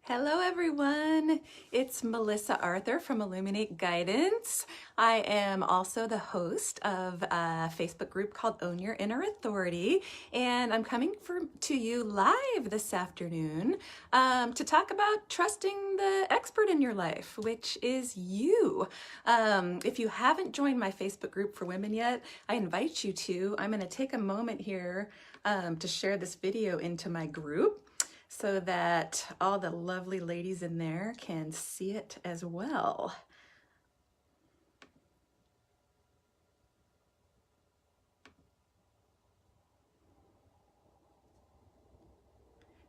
Hello everyone, it's Melissa Arthur from Illuminate Guidance. I am also the host of a Facebook group called Own Your Inner Authority, and I'm coming to you live this afternoon to talk about trusting the expert in your life, which is you. If you haven't joined my Facebook group for women yet, I invite you to. I'm going to take a moment here to share this video into my group, so that all the lovely ladies in there can see it as well.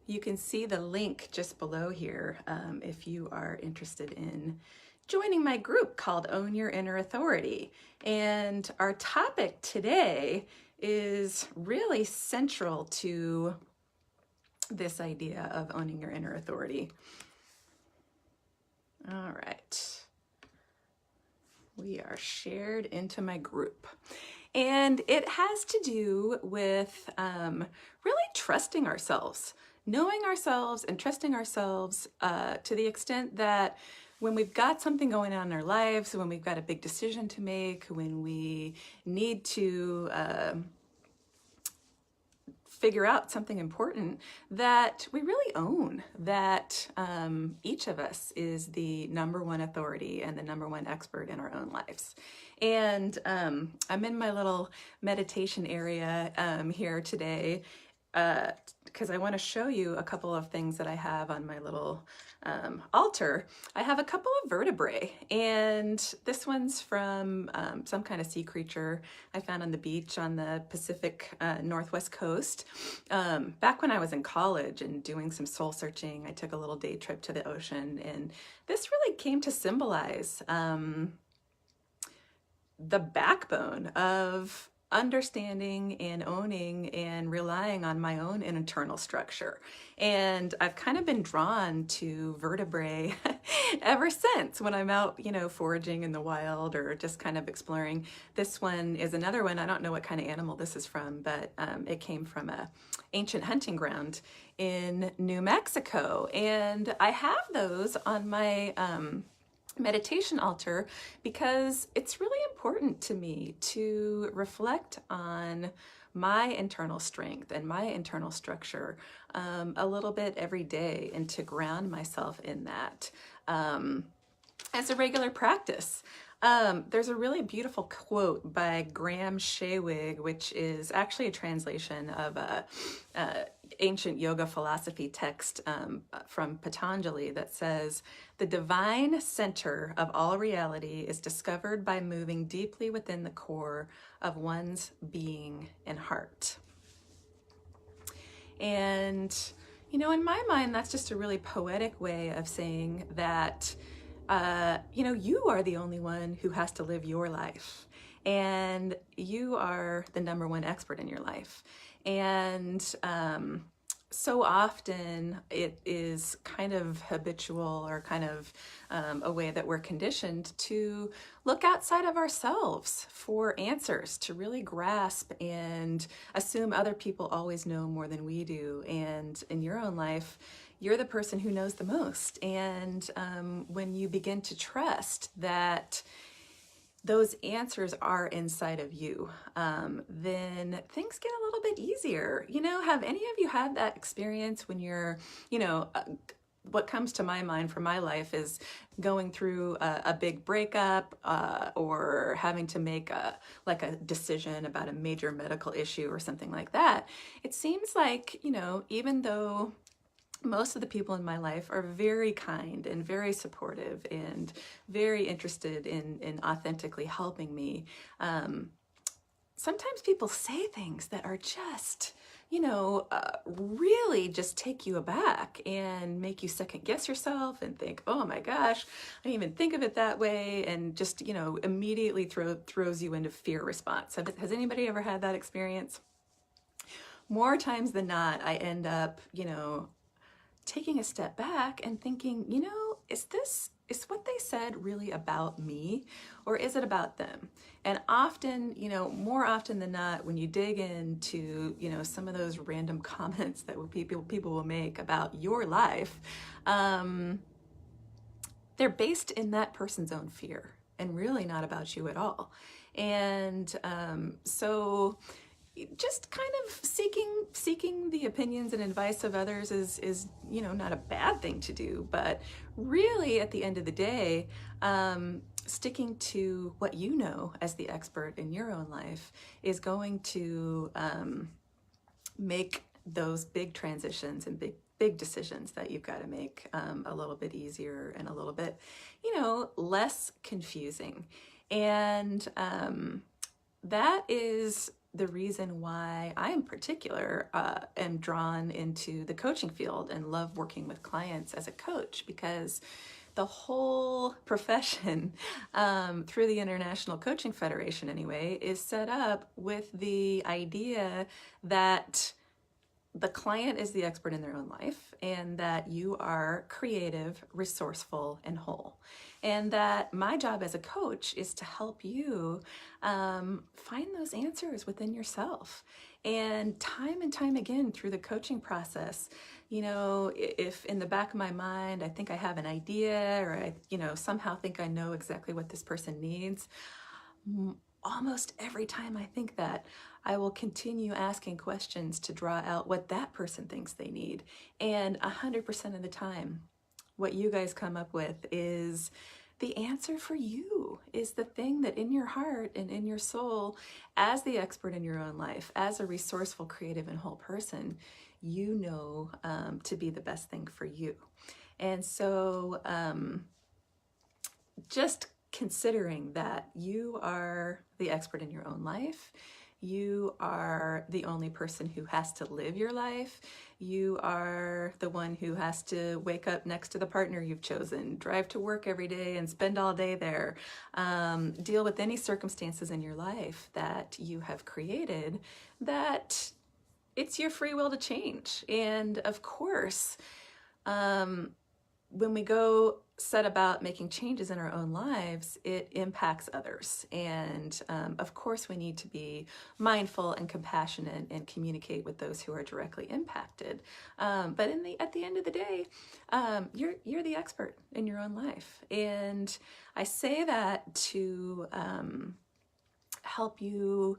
You can see the link just below here if you are interested in joining my group called Own Your Inner Authority. And our topic today is really central to this idea of owning your inner authority. All right. We are shared into my group. And it has to do with really trusting ourselves, knowing ourselves and trusting ourselves to the extent that when we've got something going on in our lives, when we've got a big decision to make, when we need to figure out something important, that we really own that each of us is the #1 authority and the #1 expert in our own lives. And I'm in my little meditation area here today because I want to show you a couple of things that I have on my little altar. I have a couple of vertebrae, and this one's from some kind of sea creature I found on the beach on the Pacific Northwest coast. Back when I was in college and doing some soul searching, I took a little day trip to the ocean, and this really came to symbolize the backbone of understanding and owning and relying on my own internal structure. And I've kind of been drawn to vertebrae ever since when I'm out, foraging in the wild or just kind of exploring. This one is another one. I don't know what kind of animal this is from, but it came from a ancient hunting ground in New Mexico. And I have those on my meditation altar because it's really important to me to reflect on my internal strength and my internal structure a little bit every day, and to ground myself in that as a regular practice. There's a really beautiful quote by Graham Shewig, which is actually a translation of a ancient yoga philosophy text from Patanjali that says, "The divine center of all reality is discovered by moving deeply within the core of one's being and heart." And, in my mind, that's just a really poetic way of saying that you are the only one who has to live your life, and you are the #1 expert in your life. And so often it is kind of habitual, or kind of a way that we're conditioned to look outside of ourselves for answers, to really grasp and assume other people always know more than we do. And in your own life, you're the person who knows the most. And when you begin to trust that those answers are inside of you, then things get a little bit easier. Have any of you had that experience when you're, what comes to my mind for my life is going through a big breakup or having to make a decision about a major medical issue or something like that. It seems like, even though most of the people in my life are very kind and very supportive and very interested in authentically helping me, sometimes people say things that are just, really just take you aback and make you second guess yourself and think, oh my gosh, I didn't even think of it that way, and just, immediately throws you into fear response. Has anybody ever had that experience? More times than not, I end up, taking a step back and thinking, is this is what they said really about me, or is it about them? And often, more often than not, when you dig into, some of those random comments that people will make about your life, they're based in that person's own fear and really not about you at all. And so just kind of seeking the opinions and advice of others is not a bad thing to do, but really at the end of the day, sticking to what you know as the expert in your own life is going to make those big transitions and big decisions that you've got to make a little bit easier and a little bit less confusing. And that is the reason why I in particular am drawn into the coaching field and love working with clients as a coach, because the whole profession through the International Coaching Federation anyway is set up with the idea that the client is the expert in their own life, and that you are creative, resourceful, and whole. And that my job as a coach is to help you find those answers within yourself. And time again through the coaching process, if in the back of my mind I think I have an idea, or I somehow think I know exactly what this person needs, almost every time I think that, I will continue asking questions to draw out what that person thinks they need. And 100% of the time, what you guys come up with is the answer for you, is the thing that in your heart and in your soul, as the expert in your own life, as a resourceful, creative, and whole person, to be the best thing for you. And so just considering that you are the expert in your own life, you are the only person who has to live your life. You are the one who has to wake up next to the partner you've chosen, drive to work every day and spend all day there, deal with any circumstances in your life that you have created, that it's your free will to change. And of course, when we go set about making changes in our own lives, it impacts others. And of course, we need to be mindful and compassionate and communicate with those who are directly impacted. But at the end of the day, you're the expert in your own life. And I say that to help you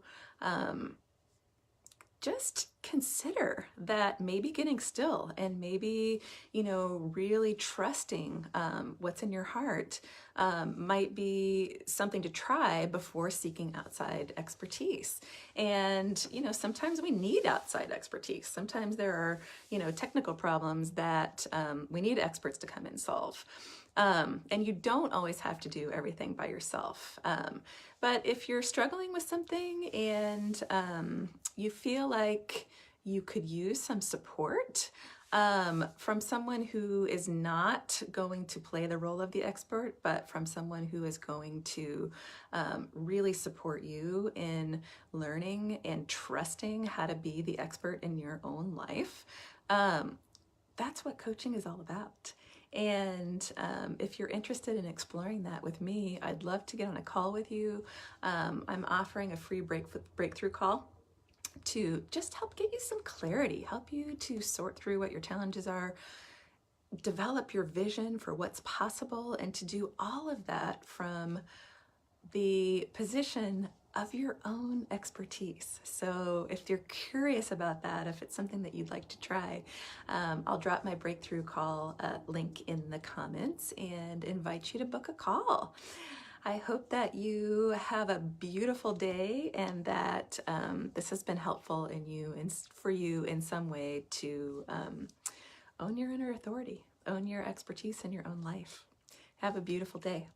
just consider that maybe getting still and maybe, really trusting what's in your heart might be something to try before seeking outside expertise. And, sometimes we need outside expertise. Sometimes there are, technical problems that we need experts to come and solve. And you don't always have to do everything by yourself. But if you're struggling with something and you feel like you could use some support from someone who is not going to play the role of the expert, but from someone who is going to really support you in learning and trusting how to be the expert in your own life, that's what coaching is all about. And if you're interested in exploring that with me, I'd love to get on a call with you. I'm offering a free breakthrough call to just help get you some clarity, help you to sort through what your challenges are, develop your vision for what's possible, and to do all of that from the position of your own expertise. So if you're curious about that, if it's something that you'd like to try, I'll drop my breakthrough call link in the comments and invite you to book a call. I hope that you have a beautiful day and that this has been helpful for you in some way to own your inner authority, own your expertise in your own life. Have a beautiful day.